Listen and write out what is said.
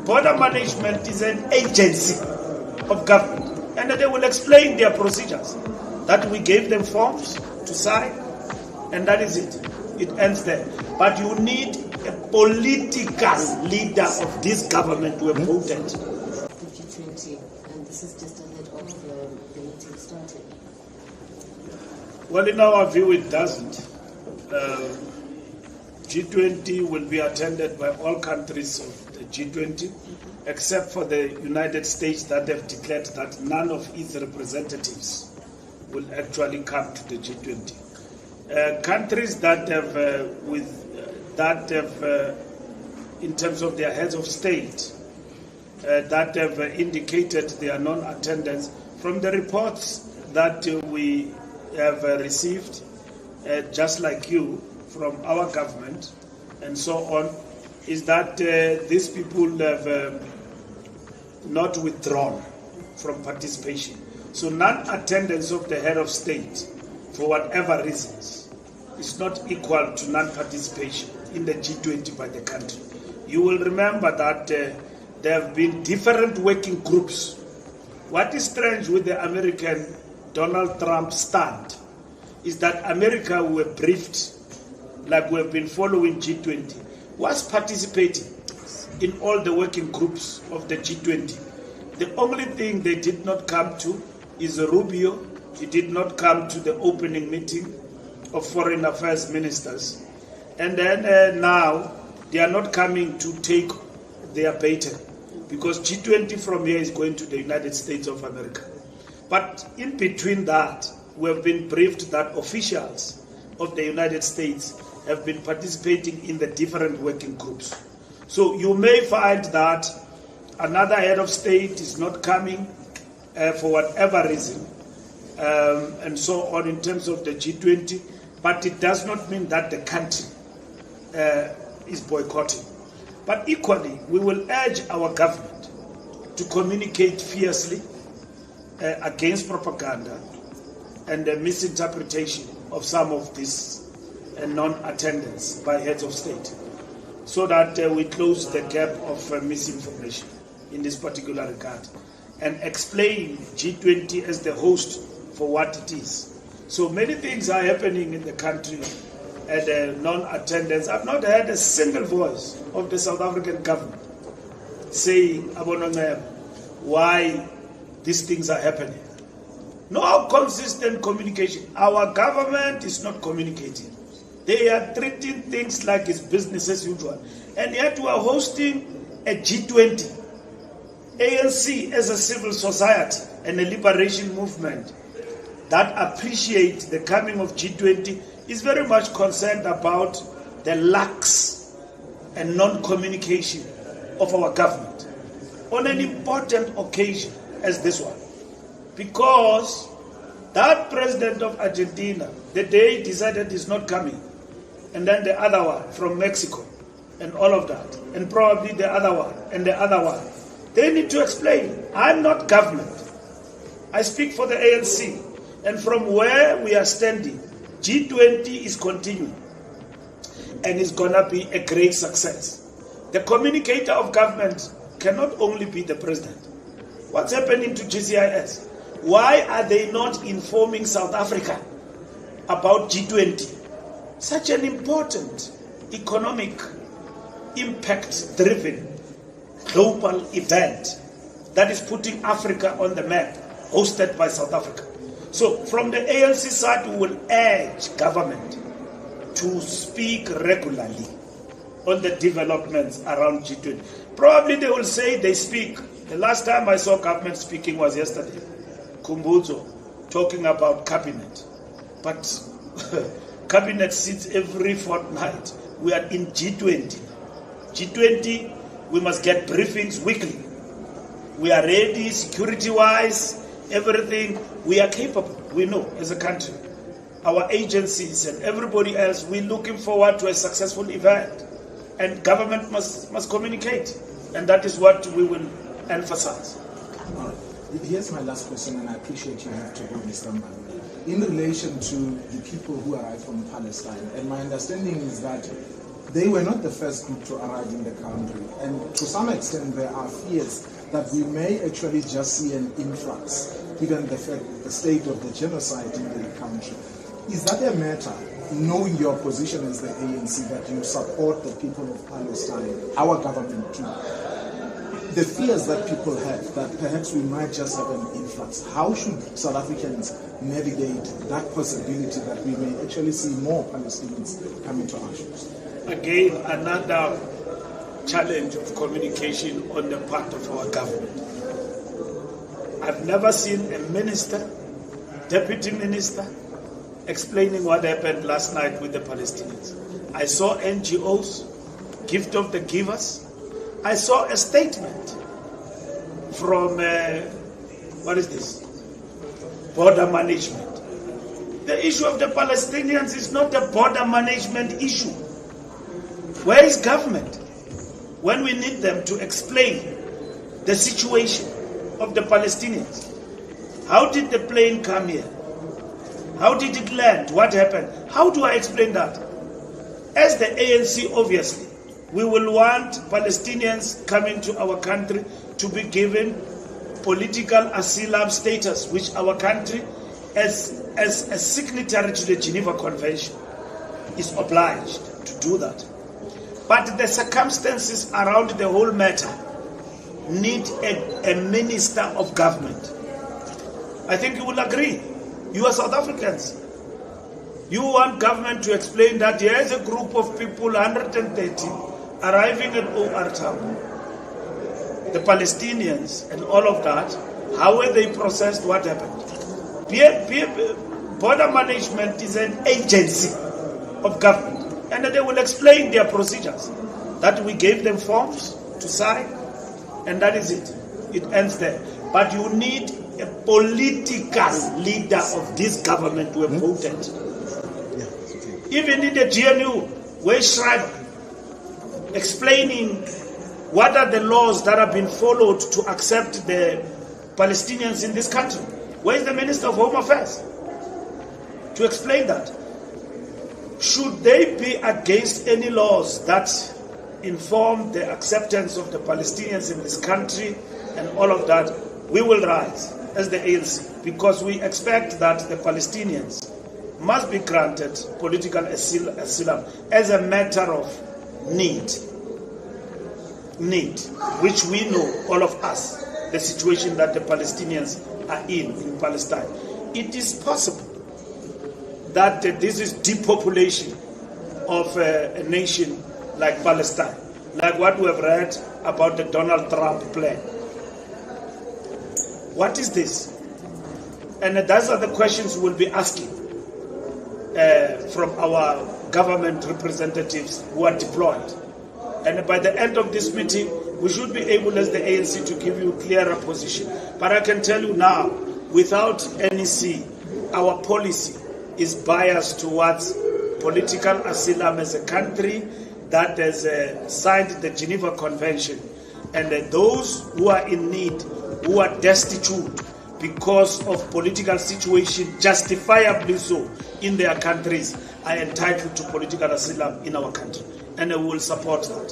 Border management is an agency of government, and they will explain their procedures. That we gave them forms to sign, and that is it. It ends there. But you need a political leader of this government to have voted. G20, and this is just ahead of the meeting starting. Well, in our view, it doesn't. G20 will be attended by all countries of the G20, except for the United States that have declared that none of its representatives will actually come to the G20. Countries that have, in terms of their heads of state, that have indicated their non-attendance, from the reports that we have received, just like you, from our government and so on, is that these people have not withdrawn from participation. So non-attendance of the head of state, for whatever reasons, is not equal to non-participation in the G20 by the country. You will remember that there have been different working groups. What is strange with the American Donald Trump stand is that America were briefed, like we have been following G20, was participating in all the working groups of the G20. The only thing they did not come to is Rubio. He did not come to the opening meeting of foreign affairs ministers. And then now they are not coming to take their baton, because G20 from here is going to the United States of America. But in between that, we have been briefed that officials of the United States have been participating in the different working groups. So you may find that another head of state is not coming for whatever reason, and so on in terms of the G20, but it does not mean that the country is boycotting. But equally, we will urge our government to communicate fiercely against propaganda and the misinterpretation of some of this non-attendance by heads of state, so that we close the gap of misinformation in this particular regard and explain G20 as the host for what it is. So many things are happening in the country and non-attendance. I've not heard a single voice of the South African government saying why these things are happening. No consistent communication. Our government is not communicating. They are treating things like it's business as usual. And yet we are hosting a G20. ANC as a civil society and a liberation movement that appreciate the coming of G20 is very much concerned about the lax and non-communication of our government on an important occasion as this one. Because that president of Argentina, the day he decided he's not coming, and then the other one from Mexico, and all of that, and probably the other one, and the other one, they need to explain. I'm not government. I speak for the ANC. And from where we are standing, G20 is continuing, and it's going to be a great success. The communicator of government cannot only be the president. What's happening to GCIS? Why are they not informing South Africa about G20? Such an important economic impact-driven global event that is putting Africa on the map, hosted by South Africa. So from the ANC side, we will urge government to speak regularly on the developments around G20. Probably they will say they speak. The last time I saw government speaking was yesterday. Kumbuzo talking about cabinet. But cabinet sits every fortnight. We are in G20. G20, we must get briefings weekly. We are ready security-wise, everything. We are capable, we know, as a country. Our agencies and everybody else, we're looking forward to a successful event. And government must communicate. And that is what we will emphasize. All right. Here's my last question, and I appreciate you have to go, Mr. Mbalula. In relation to the people who arrive from Palestine, and my understanding is that they were not the first group to arrive in the country. And to some extent, there are fears that we may actually just see an influx, given the state of the genocide in the country. Is that a matter, knowing your position as the ANC, that you support the people of Palestine, our government too? The fears that people have, that perhaps we might just have an influx, how should South Africans navigate that possibility that we may actually see more Palestinians coming to our shores? Again, another challenge of communication on the part of our government. I've never seen a minister, deputy minister, explaining what happened last night with the Palestinians. I saw NGOs, gift of the givers. I saw a statement from, what is this? Border management. The issue of the Palestinians is not a border management issue. Where is government when we need them to explain the situation of the Palestinians? How did the plane come here? How did it land? What happened? How do I explain that? As the ANC, obviously, we will want Palestinians coming to our country to be given political asylum status, which our country, as a signatory to the Geneva Convention, is obliged to do that. But the circumstances around the whole matter need a minister of government. I think you will agree. You are South Africans. You want government to explain that there is a group of people, 130, arriving at OR Town. The Palestinians and all of that, how were they processed, what happened? Border management is an agency of government, and they will explain their procedures. That we gave them forms to sign, and that is it. It ends there. But you need a political leader of this government who have voted. Even in the GNU, where Schreiber explaining what are the laws that have been followed to accept the Palestinians in this country. Where is the Minister of Home Affairs to explain that? Should they be against any laws that inform the acceptance of the Palestinians in this country and all of that, we will rise as the ANC, because we expect that the Palestinians must be granted political asylum as a matter of need, which we know, all of us, the situation that the Palestinians are in Palestine. It is possible that this is depopulation of a nation like Palestine, like what we have read about the Donald Trump plan. What is this? And those are the questions we'll be asking from our government representatives who are deployed. And by the end of this meeting, we should be able as the ANC to give you a clearer position. But I can tell you now, without NEC, our policy is biased towards political asylum as a country that has signed the Geneva Convention. And those who are in need, who are destitute because of political situation, justifiably so, in their countries, are entitled to political asylum in our country. And we will support that.